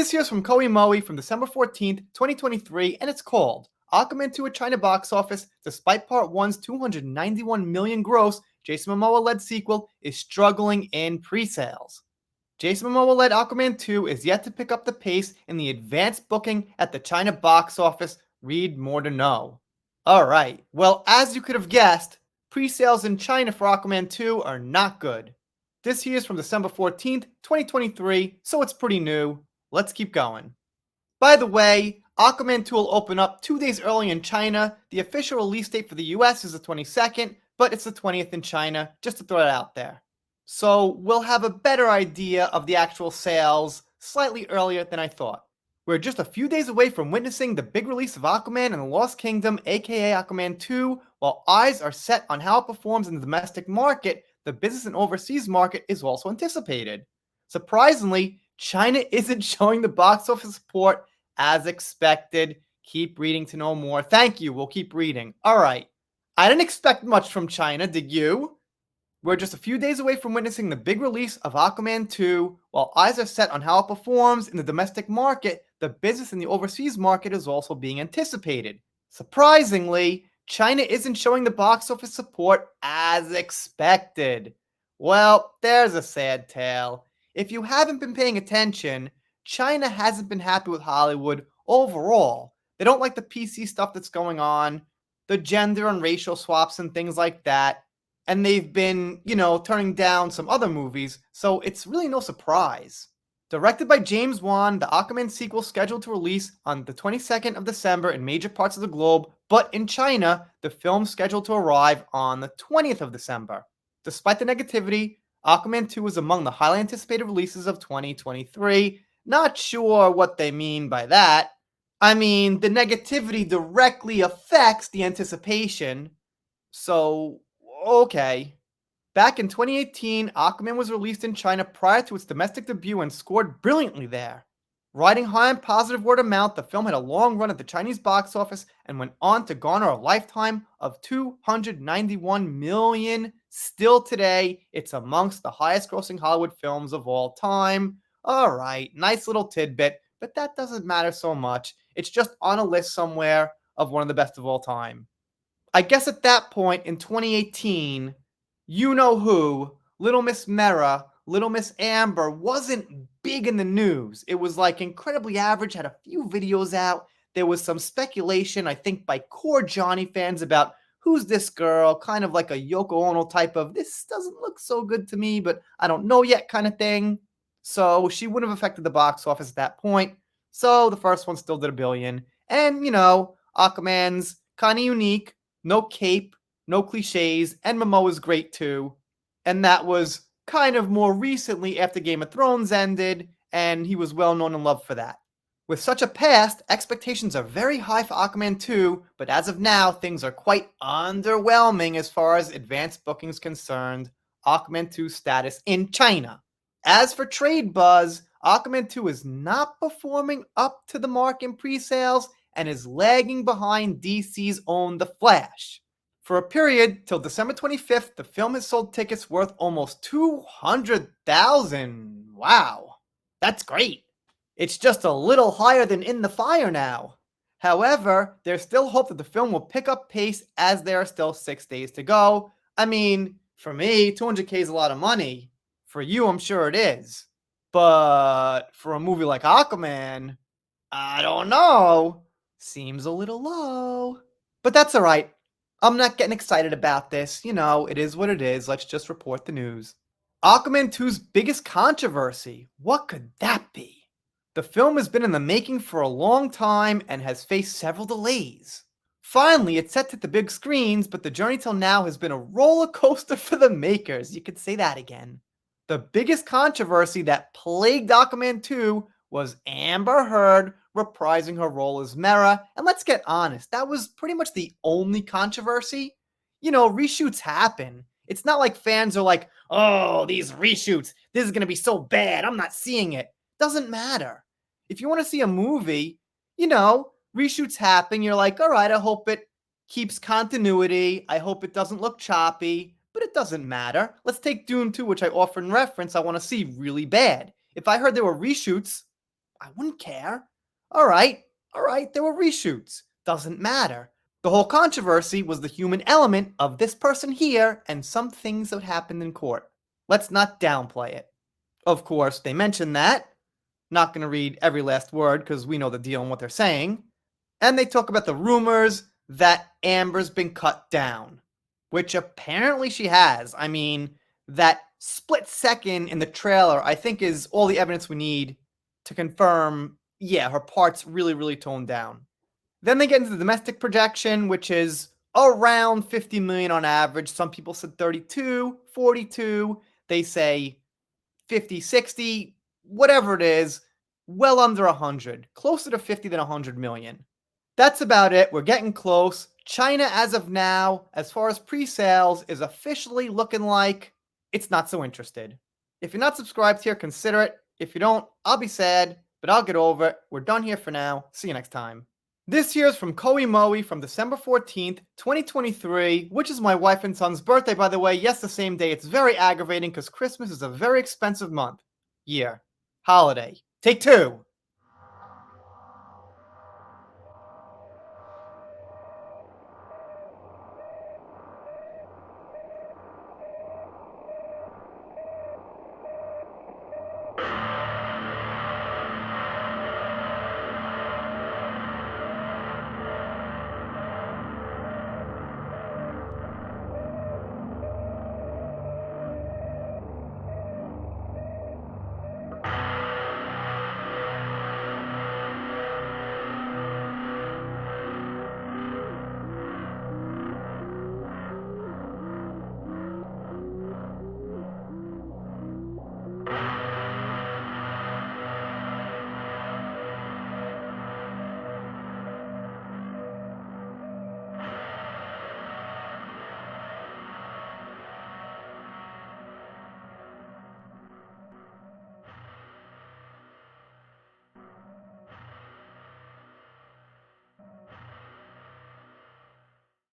This year's from Koei Moe from December 14th, 2023, and it's called Aquaman 2 at China box office. Despite Part 1's 291 million gross, Jason Momoa-led sequel is struggling in pre-sales. Jason Momoa-led Aquaman 2 is yet to pick up the pace in the advanced booking at the China box office. Read more to know. Alright, well, as you could have guessed, pre-sales in China for Aquaman 2 are not good. This here is from December 14th, 2023, so it's pretty new. Let's keep going. By the way, Aquaman 2 will open up 2 days early in China. The official release date for the US is the 22nd, but it's the 20th in China, just to throw it out there. So we'll have a better idea of the actual sales slightly earlier than I thought. We're just a few days away from witnessing the big release of Aquaman and the Lost Kingdom, aka Aquaman 2. While eyes are set on how it performs in the domestic market, the business and overseas market is also anticipated. Surprisingly, China isn't showing the box office support as expected. Keep reading to know more. Thank you. We'll keep reading. All right. I didn't expect much from China, did you? We're just a few days away from witnessing the big release of Aquaman 2. While eyes are set on how it performs in the domestic market, the business in the overseas market is also being anticipated. Surprisingly, China isn't showing the box office support as expected. Well, there's a sad tale. If you haven't been paying attention, China hasn't been happy with Hollywood overall. They don't like the PC stuff that's going on, the gender and racial swaps and things like that. And they've been, turning down some other movies, so it's really no surprise. Directed by James Wan, the Aquaman sequel scheduled to release on the 22nd of December in major parts of the globe, but in China, the film's scheduled to arrive on the 20th of December. Despite the negativity, Aquaman 2 is among the highly anticipated releases of 2023. Not sure what they mean by that. I mean, the negativity directly affects the anticipation. So, okay. Back in 2018, Aquaman was released in China prior to its domestic debut and scored brilliantly there. Riding high on positive word of mouth, the film had a long run at the Chinese box office and went on to garner a lifetime of 291 million. Still today, it's amongst the highest grossing Hollywood films of all time. Alright, nice little tidbit, but that doesn't matter so much. It's just on a list somewhere of one of the best of all time. I guess at that point in 2018, you know who, Little Miss Mera, Little Miss Amber, wasn't big in the news. It was like incredibly average, had a few videos out. There was some speculation, I think, by core Johnny fans about who's this girl, kind of like a Yoko Ono type of, this doesn't look so good to me, but I don't know yet kind of thing. So she wouldn't have affected the box office at that point. So the first one still did $1 billion. And, Aquaman's kind of unique. No cape, no cliches, and Momoa's great too. And that was kind of more recently after Game of Thrones ended, and he was well known and loved for that. With such a past, expectations are very high for Aquaman 2, but as of now, things are quite underwhelming as far as advanced bookings concerned. Aquaman 2 status in China. As for trade buzz, Aquaman 2 is not performing up to the mark in pre-sales and is lagging behind DC's own The Flash. For a period till December 25th, the film has sold tickets worth almost 200,000. Wow, that's great. It's just a little higher than In the Fire now. However, there's still hope that the film will pick up pace as there are still 6 days to go. I mean, for me, 200K is a lot of money. For you, I'm sure it is. But for a movie like Aquaman, I don't know. Seems a little low. But that's alright. I'm not getting excited about this. It is what it is. Let's just report the news. Aquaman 2's biggest controversy. What could that be? The film has been in the making for a long time and has faced several delays. Finally, it's set to the big screens, but the journey till now has been a roller coaster for the makers. You could say that again. The biggest controversy that plagued Aquaman 2 was Amber Heard reprising her role as Mera, and let's get honest, that was pretty much the only controversy. Reshoots happen. It's not like fans are like, oh, these reshoots, this is going to be so bad, I'm not seeing it. Doesn't matter. If you want to see a movie, reshoots happen, you're like, all right, I hope it keeps continuity, I hope it doesn't look choppy, but it doesn't matter. Let's take Dune 2, which I often reference, I want to see really bad. If I heard there were reshoots, I wouldn't care. All right, there were reshoots. Doesn't matter. The whole controversy was the human element of this person here and some things that happened in court. Let's not downplay it. Of course, they mentioned that. Not going to read every last word because we know the deal and what they're saying. And they talk about the rumors that Amber's been cut down, which apparently she has. I mean, that split second in the trailer, I think, is all the evidence we need to confirm, yeah, her part's really, really toned down. Then they get into the domestic projection, which is around 50 million on average. Some people said 32, 42. They say 50, 60, whatever it is, well under 100, closer to 50 than 100 million. That's about it. We're getting close. China, as of now, as far as pre-sales, is officially looking like it's not so interested. If you're not subscribed here, consider it. If you don't, I'll be sad, but I'll get over it. We're done here for now. See you next time. This year's from Koei Moe from December 14th, 2023, which is my wife and son's birthday, by the way. Yes, the same day. It's very aggravating because Christmas is a very expensive month. Year. Holiday. Take two.